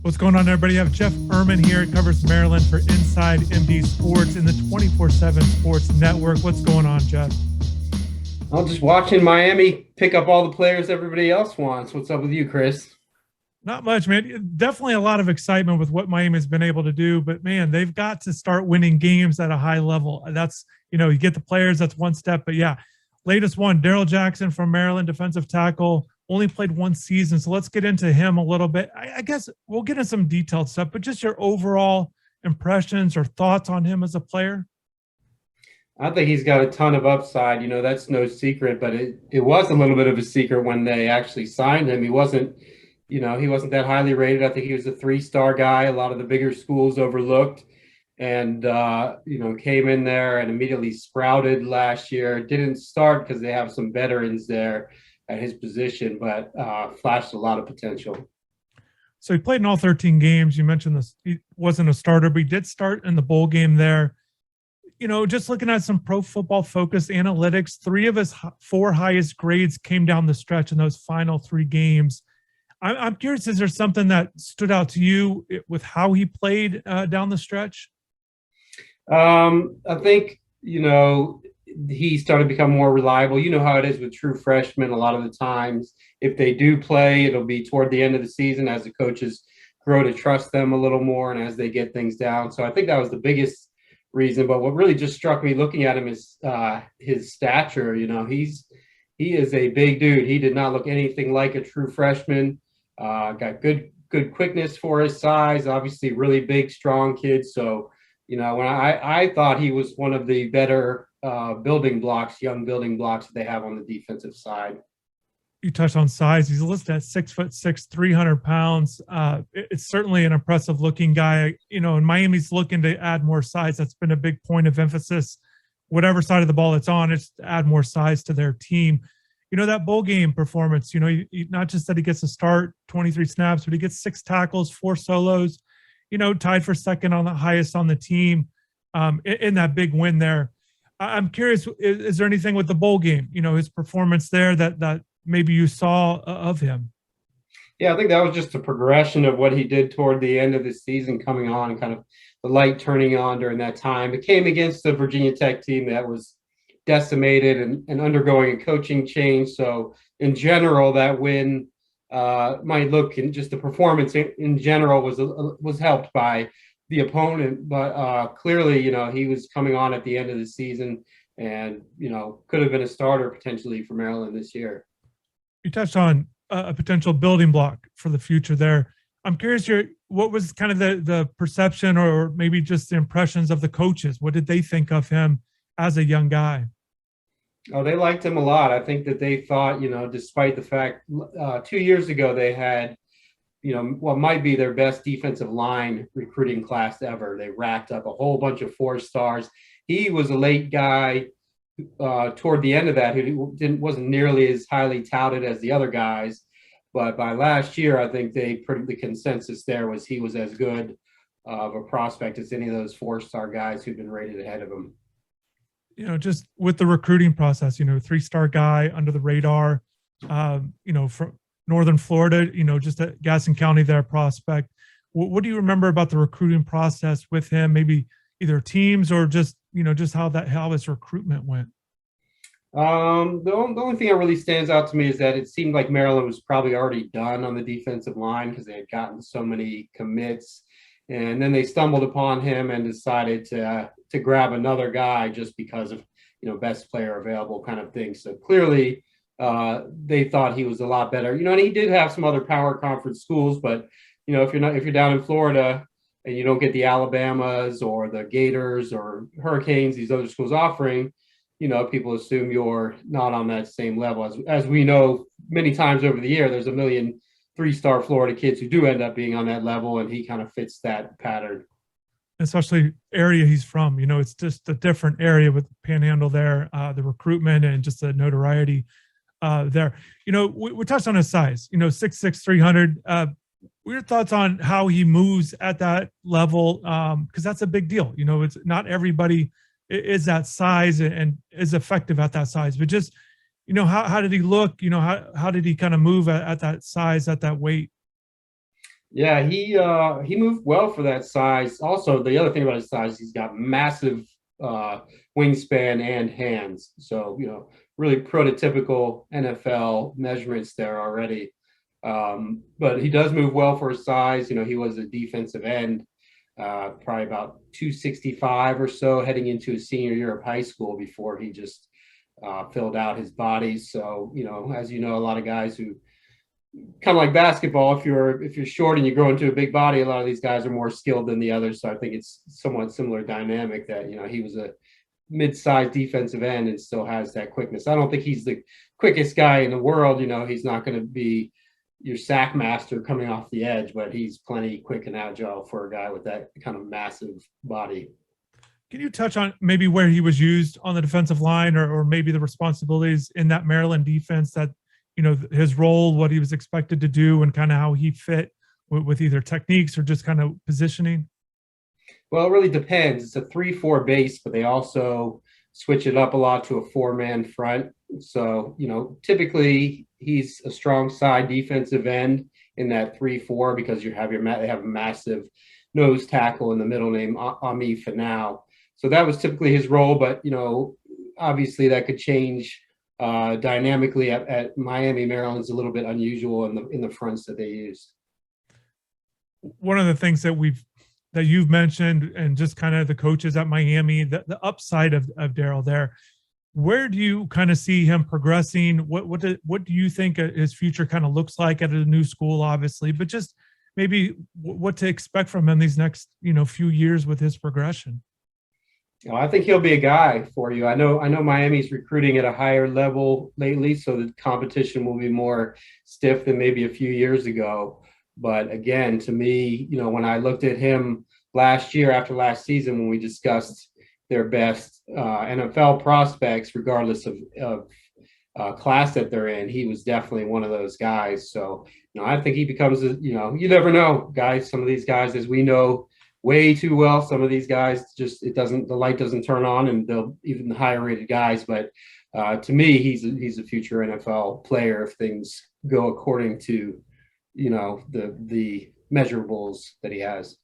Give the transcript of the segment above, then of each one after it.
What's going on, everybody? I have Jeff Ermann here. He covers Maryland for InsideMD Sports in the 24/7 Sports Network. What's going on, Jeff? I'm just watching Miami pick up all the players everybody else wants. What's up with you, Chris? Not much, man. Definitely a lot of excitement with what Miami's been able to do, but man, they've got to start winning games at a high level. That's, you get the players, that's one step. But yeah, latest one, Darrell Jackson from Maryland, defensive tackle, only played one season. So let's get into him a little bit. I guess we'll get into some detailed stuff, but just your overall impressions or thoughts on him as a player. I think he's got a ton of upside. That's no secret, but it was a little bit of a secret when they actually signed him. He wasn't that highly rated. I think he was a 3-star guy. A lot of the bigger schools overlooked, and came in there and immediately sprouted last year. Didn't start because they have some veterans there at his position, but flashed a lot of potential. So he played in all 13 games. You mentioned this, he wasn't a starter, but he did start in the bowl game there. Just looking at some Pro Football Focus analytics, 3 of his 4 highest grades came down the stretch in those final 3 games. I'm curious, is there something that stood out to you with how he played down the stretch? I think, he started to become more reliable. You know how it is with true freshmen. A lot of the times, if they do play, it'll be toward the end of the season as the coaches grow to trust them a little more and as they get things down. So I think that was the biggest reason. But what really just struck me looking at him is his stature. He is a big dude. He did not look anything like a true freshman. Got good quickness for his size. Obviously, really big, strong kid. So, when I thought he was one of the better young building blocks that they have on the defensive side. You touched on size. He's listed at 6'6", 300 pounds. It's certainly an impressive looking guy. And Miami's looking to add more size. That's been a big point of emphasis. Whatever side of the ball it's on, it's to add more size to their team. That bowl game performance, he not just that he gets a start, 23 snaps, but he gets 6 tackles, 4 solos, tied for second on the highest on the team in that big win there. I'm curious, is there anything with the bowl game, his performance there that maybe you saw of him? Yeah, I think that was just a progression of what he did toward the end of the season, coming on and kind of the light turning on during that time. It came against the Virginia Tech team that was decimated and undergoing a coaching change. So in general, that win might look, and just the performance in general was helped by the opponent. But clearly, he was coming on at the end of the season and, could have been a starter potentially for Maryland this year. You touched on a potential building block for the future there. I'm curious, what was kind of the perception or maybe just the impressions of the coaches? What did they think of him as a young guy? Oh, they liked him a lot. I think that they thought, despite the fact 2 years ago they had, what might be their best defensive line recruiting class ever. They racked up a whole bunch of 4-stars. He was a late guy toward the end of that who wasn't nearly as highly touted as the other guys. But by last year, I think the consensus there was he was as good of a prospect as any of those 4-star guys who've been rated ahead of him. Just with the recruiting process, 3-star guy under the radar, from Northern Florida, just at Gaston County there, prospect. What do you remember about the recruiting process with him? Maybe either teams or just how his recruitment went. The only thing that really stands out to me is that it seemed like Maryland was probably already done on the defensive line because they had gotten so many commits. And then they stumbled upon him and decided to grab another guy just because of, best player available kind of thing. So clearly they thought he was a lot better, and he did have some other power conference schools, but, if you're down in Florida and you don't get the Alabamas or the Gators or Hurricanes, these other schools offering, people assume you're not on that same level. As we know, many times over the year, there's a million 3-star Florida kids who do end up being on that level, and he kind of fits that pattern. Especially area he's from, it's just a different area with the Panhandle there, the recruitment and just the notoriety there. We touched on his size, 6'6", 300. What are your thoughts on how he moves at that level? Because that's a big deal. It's not everybody is that size and is effective at that size, but just, how did he look? How did he kind of move at that size, at that weight? Yeah, he moved well for that size. Also, the other thing about his size, he's got massive wingspan and hands. So, really prototypical NFL measurements there already. But he does move well for his size. He was a defensive end, probably about 265 or so heading into his senior year of high school before he just filled out his body. So, as a lot of guys who kind of like basketball, if you're short and you grow into a big body, a lot of these guys are more skilled than the others. So I think it's somewhat similar dynamic that, he was a mid-sized defensive end and still has that quickness. I don't think he's the quickest guy in the world. He's not going to be your sack master coming off the edge, but he's plenty quick and agile for a guy with that kind of massive body. Can you touch on maybe where he was used on the defensive line, or maybe the responsibilities in that Maryland defense, that, his role, what he was expected to do, and kind of how he fit with either techniques or just kind of positioning? Well, it really depends. It's a 3-4 base, but they also switch it up a lot to a 4-man front. So, typically he's a strong side defensive end in that 3-4 because they have a massive nose tackle in the middle named Ami Fanau. So that was typically his role, but obviously that could change dynamically at Miami. Maryland's a little bit unusual in the fronts that they use. One of the things that you've mentioned, and just kind of the coaches at Miami, the upside of Darrell there, where do you kind of see him progressing? What do you think his future kind of looks like at a new school, obviously, but just maybe what to expect from him these next, few years with his progression? I think he'll be a guy for you. I know Miami's recruiting at a higher level lately, so the competition will be more stiff than maybe a few years ago. But again, to me, when I looked at him last year after last season, when we discussed their best NFL prospects, regardless of class that they're in, he was definitely one of those guys. So, I think he becomes, you never know, guys. Some of these guys, as we know way too well, some of these guys the light doesn't turn on, and they'll even the higher rated guys. But to me, he's a future NFL player if things go according to the measurables that he has.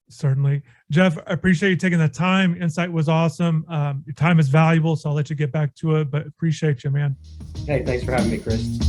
Certainly. Jeff, I appreciate you taking the time. Insight was awesome. Your time is valuable, so I'll let you get back to it, but appreciate you, man. Hey, thanks for having me, Chris.